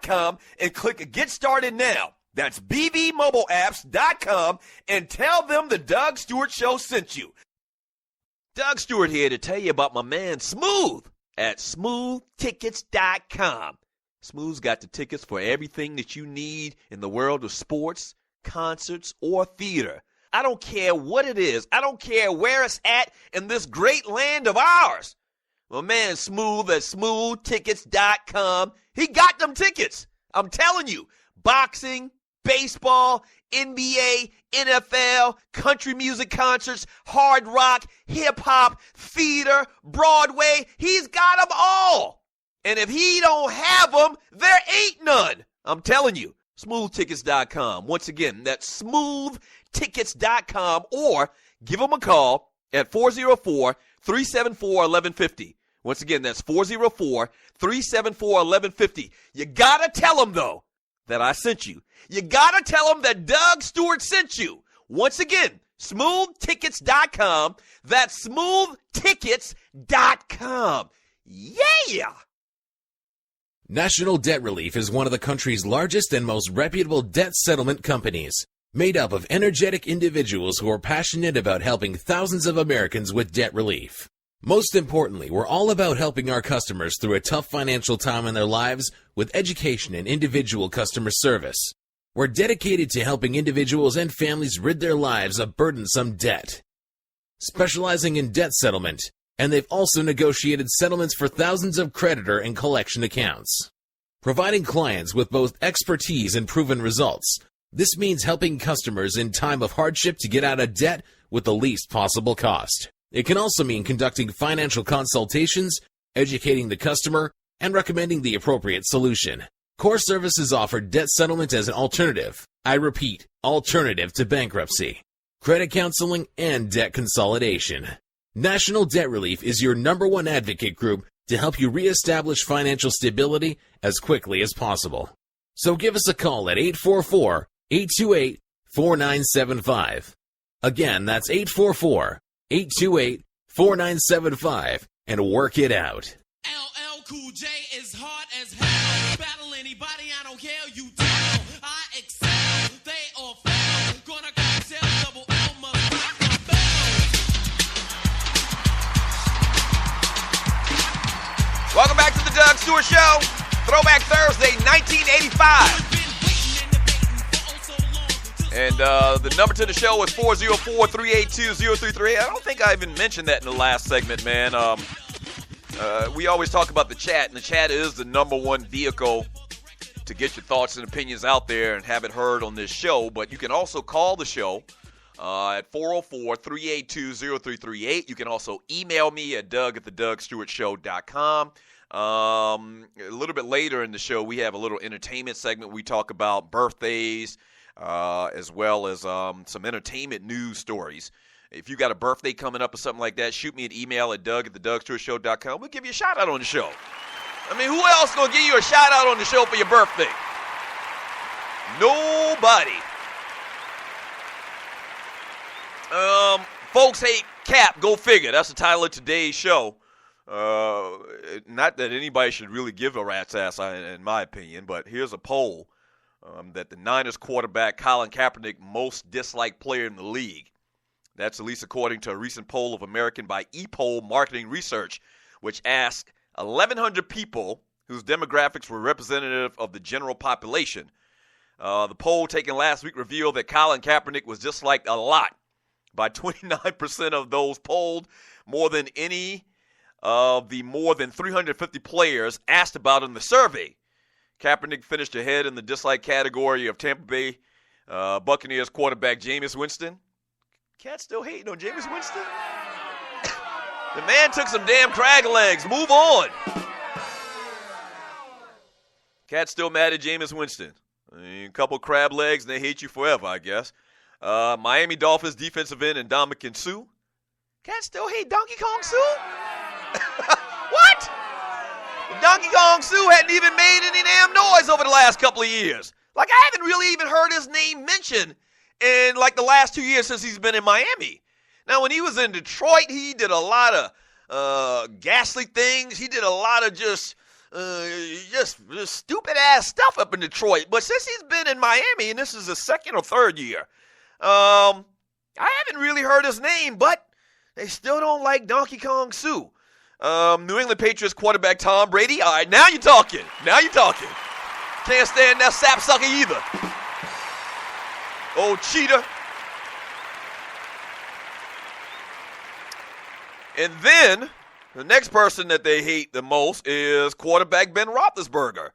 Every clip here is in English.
bvmobileapps.com and click Get Started Now. That's bvmobileapps.com and tell them the Doug Stewart Show sent you. Doug Stewart here to tell you about my man Smooth at smoothtickets.com. Smooth's got the tickets for everything that you need in the world of sports, concerts, or theater. I don't care what it is. I don't care where it's at in this great land of ours. My man Smooth at smoothtickets.com, he got them tickets. I'm telling you, boxing, baseball, NBA, NFL, country music concerts, hard rock, hip-hop, theater, Broadway, he's got them all. And if he don't have them, there ain't none. I'm telling you, smoothtickets.com. Once again, that's smoothtickets.com, or give him a call at 404-374-1150. Once again, that's 404-374-1150. You got to tell him, though, that I sent you. You got to tell him that Doug Stewart sent you. Once again, smoothtickets.com. That's smoothtickets.com. Yeah! National Debt Relief is one of the country's largest and most reputable debt settlement companies, made up of energetic individuals who are passionate about helping thousands of Americans with debt relief. Most importantly, we're all about helping our customers through a tough financial time in their lives with education and individual customer service. We're dedicated to helping individuals and families rid their lives of burdensome debt. Specializing in debt settlement, and they've also negotiated settlements for thousands of creditor and collection accounts. Providing clients with both expertise and proven results, this means helping customers in time of hardship to get out of debt with the least possible cost. It can also mean conducting financial consultations, educating the customer, and recommending the appropriate solution. Core services offer debt settlement as an alternative. I repeat, alternative to bankruptcy, credit counseling, and debt consolidation. National Debt Relief is your #1 advocate group to help you reestablish financial stability as quickly as possible. So give us a call at 844-828-4975. Again, that's 844-828-4975, and work it out. LL Cool J is hard as hell. Battle anybody, I don't care, you tell. I excel, they all fail. Gonna cocktail, double L, must rock my bell. Welcome back to the Doug Stewart Show. Throwback Thursday, 1985. And the number to the show is 404-382-0338. I don't think I even mentioned that in the last segment, man. We always talk about the chat, and the chat is the #1 vehicle to get your thoughts and opinions out there and have it heard on this show. But you can also call the show at 404-382-0338. You can also email me at doug@thedougstewartshow.com. A little bit later in the show, we have a little entertainment segment. We talk about birthdays, as well as some entertainment news stories. If you got a birthday coming up or something like that, shoot me an email at doug@thedougstewartshow.com. We'll give you a shout-out on the show. I mean, who else going to give you a shout-out on the show for your birthday? Nobody. Folks hate Cap. Go figure. That's the title of today's show. Not that anybody should really give a rat's ass, in my opinion, but here's a poll that the Niners quarterback Colin Kaepernick most disliked player in the league. That's at least according to a recent poll of American by ePoll Marketing Research, which asked 1,100 people whose demographics were representative of the general population. The poll taken last week revealed that Colin Kaepernick was disliked a lot by 29% of those polled, more than any of the more than 350 players asked about in the survey. Kaepernick finished ahead in the dislike category of Tampa Bay Buccaneers quarterback Jameis Winston. Cat still hating on Jameis Winston? The man took some damn crag legs. Move on. Cat's still mad at Jameis Winston. I mean, a couple crab legs, and they hate you forever, I guess. Miami Dolphins defensive end and Ndamukong Suh. Cat still hate Donkey Kong Suh? What? Donkey Kong Suh hadn't even made any damn noise over the last couple of years. Like, I haven't really even heard his name mentioned in, like, the last 2 years since he's been in Miami. Now, when he was in Detroit, he did a lot of ghastly things. He did a lot of just just stupid ass stuff up in Detroit. But since he's been in Miami, and this is his second or third year, I haven't really heard his name, but they still don't like Donkey Kong Sue. New England Patriots quarterback Tom Brady. All right, now you're talking. Can't stand that sapsucker either. Old cheater. And then the next person that they hate the most is quarterback Ben Roethlisberger.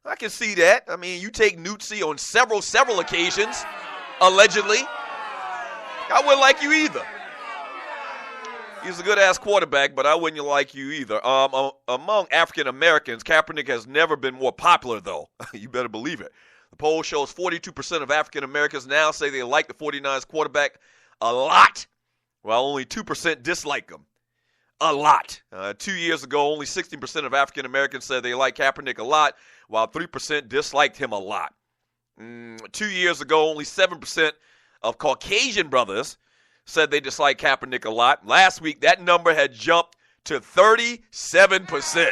I can see that. I mean, you take Newtsy on several occasions, allegedly. I wouldn't like you either. He's a good-ass quarterback, but I wouldn't like you either. Among African Americans, Kaepernick has never been more popular, though. You better believe it. The poll shows 42% of African Americans now say they like the 49ers quarterback a lot, while only 2% dislike him. A lot. 2 years ago, only 16% of African Americans said they like Kaepernick a lot, while 3% disliked him a lot. 2 years ago, only 7% of Caucasian brothers said they dislike Kaepernick a lot. Last week, that number had jumped to 37%.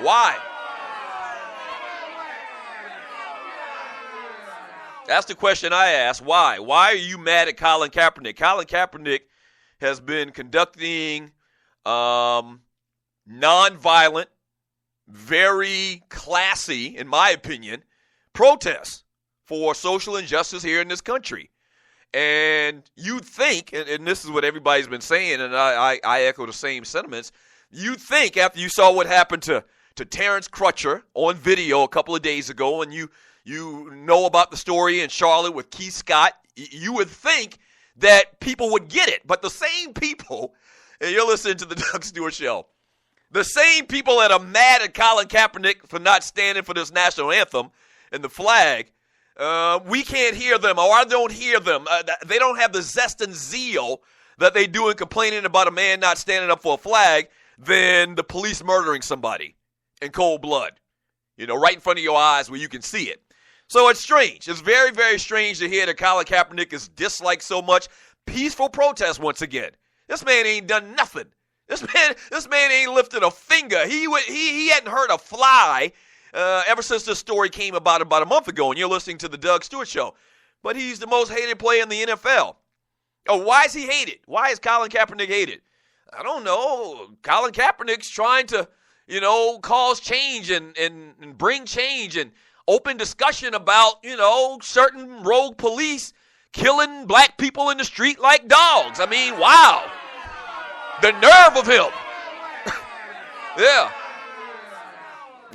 Why? That's the question I asked. Why? Why are you mad at Colin Kaepernick? Colin Kaepernick has been conducting nonviolent, very classy, in my opinion, protests for social injustice here in this country. And you'd think, and this is what everybody's been saying, and I echo the same sentiments, you'd think after you saw what happened to Terrence Crutcher on video a couple of days ago, and you know about the story in Charlotte with Keith Scott, you would think that people would get it. But the same people, and you're listening to the Doug Stewart Show, the same people that are mad at Colin Kaepernick for not standing for this national anthem and the flag, we can't hear them, or I don't hear them. They don't have the zest and zeal that they do in complaining about a man not standing up for a flag than the police murdering somebody in cold blood, right in front of your eyes where you can see it. So it's strange. It's very, very strange to hear that Colin Kaepernick is disliked so much. Peaceful protest once again. This man ain't done nothing. This man ain't lifted a finger. He hadn't hurt a fly ever since this story came about a month ago, and you're listening to the Doug Stewart Show. But he's the most hated player in the NFL. Oh, why is he hated? Why is Colin Kaepernick hated? I don't know. Colin Kaepernick's trying to, cause change and bring change and open discussion about, certain rogue police killing black people in the street like dogs. I mean, wow. The nerve of him. Yeah.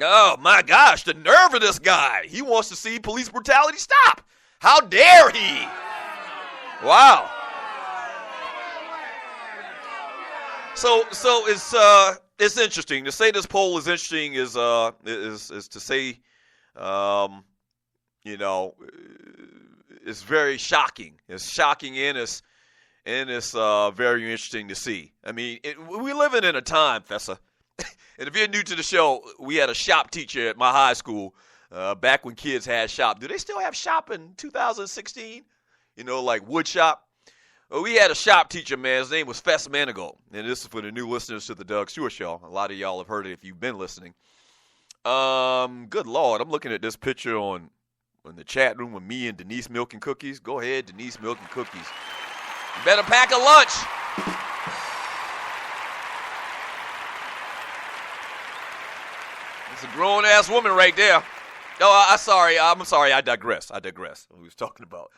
Oh, my gosh, the nerve of this guy. He wants to see police brutality stop. How dare he? Wow. So it's interesting. To say this poll is interesting is to say, it's very shocking. It's shocking and it's very interesting to see. I mean, we're living in a time, Fessa. And if you're new to the show, we had a shop teacher at my high school back when kids had shop. Do they still have shop in 2016? Like wood shop? Well, we had a shop teacher, man. His name was Fess Manigault. And this is for the new listeners to the Doug Stewart Show. A lot of y'all have heard it if you've been listening. Good Lord. I'm looking at this picture on the chat room with me and Denise milking cookies. Go ahead, Denise milking cookies. You better pack a lunch. It's a grown-ass woman right there. Oh, I'm sorry, I digress. We was talking about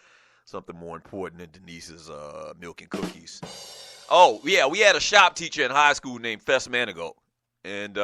something more important than Denise's milk and cookies. Oh, yeah, we had a shop teacher in high school named Fess Manigault. And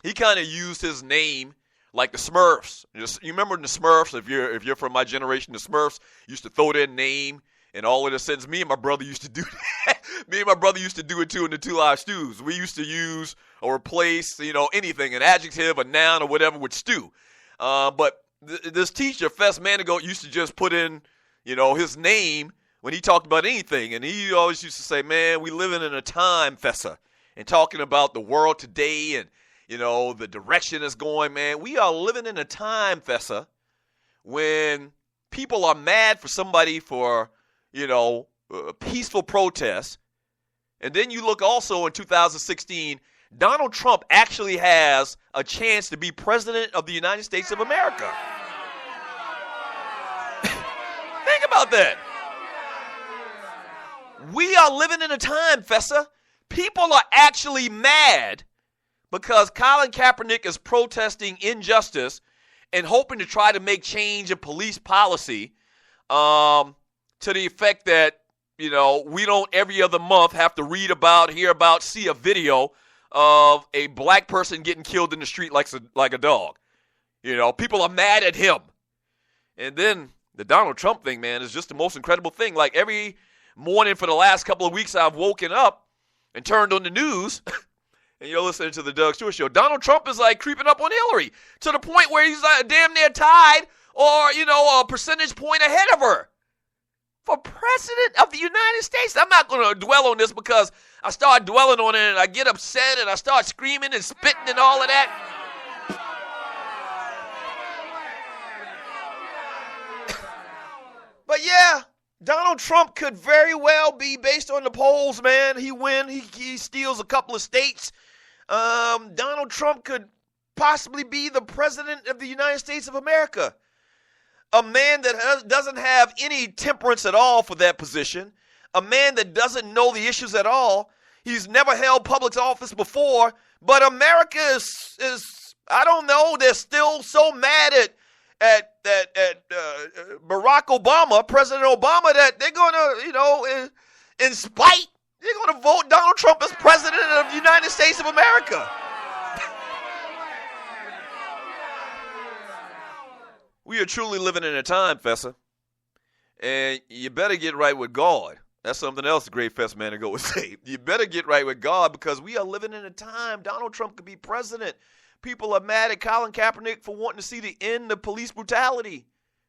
he kind of used his name like the Smurfs. You remember the Smurfs? If you're from my generation, the Smurfs used to throw their name and all of the sentence. Me and my brother used to do that. Me and my brother used to do it too in the 2 Live Stews. We used to use or replace, anything, an adjective, a noun, or whatever with stew. But this teacher, Fess Manigault, used to just put in, his name when he talked about anything. And he always used to say, man, we living in a time, Fessa, and talking about the world today and, the direction it's going, man. We are living in a time, Fessa, when people are mad for somebody for, a peaceful protest. And then you look also in 2016 Donald Trump actually has a chance to be president of the United States of America. Think about that. We are living in a time, Fessa. People are actually mad because Colin Kaepernick is protesting injustice and hoping to try to make change in police policy to the effect that, we don't every other month have to read about, hear about, see a video of a black person getting killed in the street like a dog. People are mad at him. And then the Donald Trump thing, man, is just the most incredible thing. Like every morning for the last couple of weeks, I've woken up and turned on the news, and you're listening to the Doug Stewart Show. Donald Trump is like creeping up on Hillary to the point where he's like damn near tied or, a percentage point ahead of her for president of the United States. I'm not going to dwell on this because I start dwelling on it and I get upset and I start screaming and spitting and all of that. But yeah, Donald Trump could very well be, based on the polls, man. He wins. He steals a couple of states. Donald Trump could possibly be the president of the United States of America. A man that doesn't have any temperance at all for that position. A man that doesn't know the issues at all. He's never held public office before. But America is I don't know, they're still so mad at Barack Obama, President Obama, that they're going to, in spite, they're going to vote Donald Trump as president of the United States of America. We are truly living in a time, Fessa, and you better get right with God. That's something else the great Fess man ago would say. You better get right with God because we are living in a time Donald Trump could be president. People are mad at Colin Kaepernick for wanting to see the end of police brutality.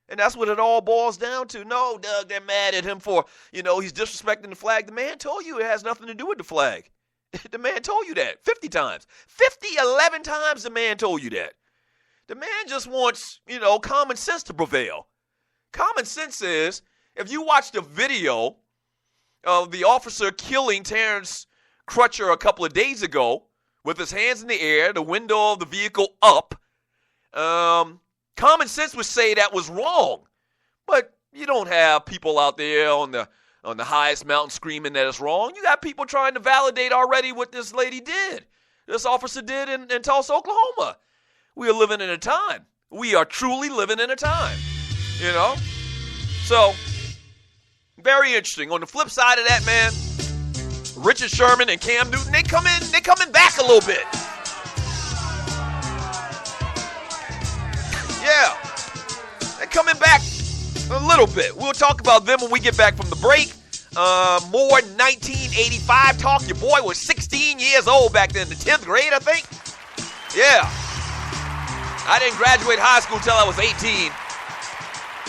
And that's what it all boils down to. No, Doug, they're mad at him for, he's disrespecting the flag. The man told you it has nothing to do with the flag. The man told you that 50 times. 11 times the man told you that. The man just wants, common sense to prevail. Common sense is, if you watch the video of the officer killing Terrence Crutcher a couple of days ago, with his hands in the air, the window of the vehicle up, common sense would say that was wrong. But you don't have people out there on the highest mountain screaming that it's wrong. You got people trying to validate already what this lady did. This officer did in Tulsa, Oklahoma. We are living in a time. We are truly living in a time. So, very interesting. On the flip side of that, man, Richard Sherman and Cam Newton, they're coming back a little bit. Yeah, they're coming back a little bit. We'll talk about them when we get back from the break. More 1985 talk. Your boy was 16 years old back then, the 10th grade, I think. Yeah. I didn't graduate high school until I was 18.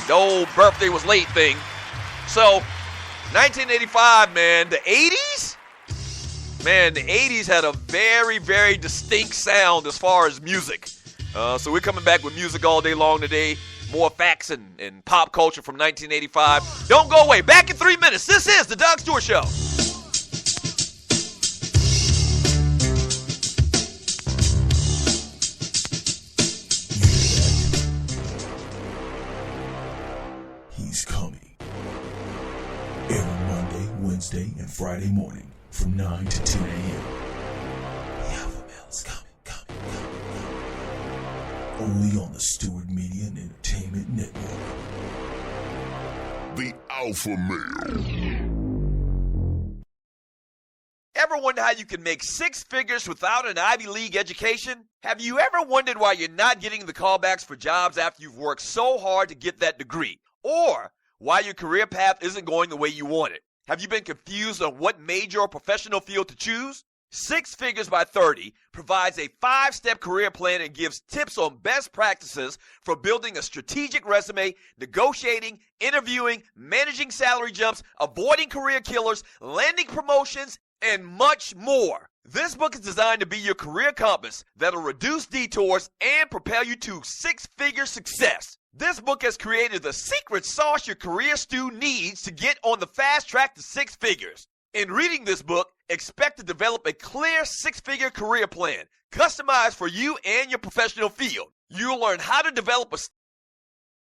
The old birthday was late thing. So, 1985, man, the 80s? Man, the 80s had a very, very distinct sound as far as music. So we're coming back with music all day long today. More facts and pop culture from 1985. Don't go away. Back in 3 minutes. This is The Doug Stewart Show. He's coming. Every Monday, Wednesday, and Friday morning from 9 to 10 a.m. The Alpha Male's coming. Only on the Stewart Media and Entertainment Network. The Alpha Male. Ever wonder how you can make six figures without an Ivy League education? Have you ever wondered why you're not getting the callbacks for jobs after you've worked so hard to get that degree? Or why your career path isn't going the way you want it? Have you been confused on what major or professional field to choose? Six Figures by 30 provides a 5-step career plan and gives tips on best practices for building a strategic resume, negotiating, interviewing, managing salary jumps, avoiding career killers, landing promotions, and much more. This book is designed to be your career compass that'll reduce detours and propel you to six-figure success. This book has created the secret sauce your career stew needs to get on the fast track to six figures. In reading this book, expect to develop a clear six-figure career plan, customized for you and your professional field. You'll learn how to develop a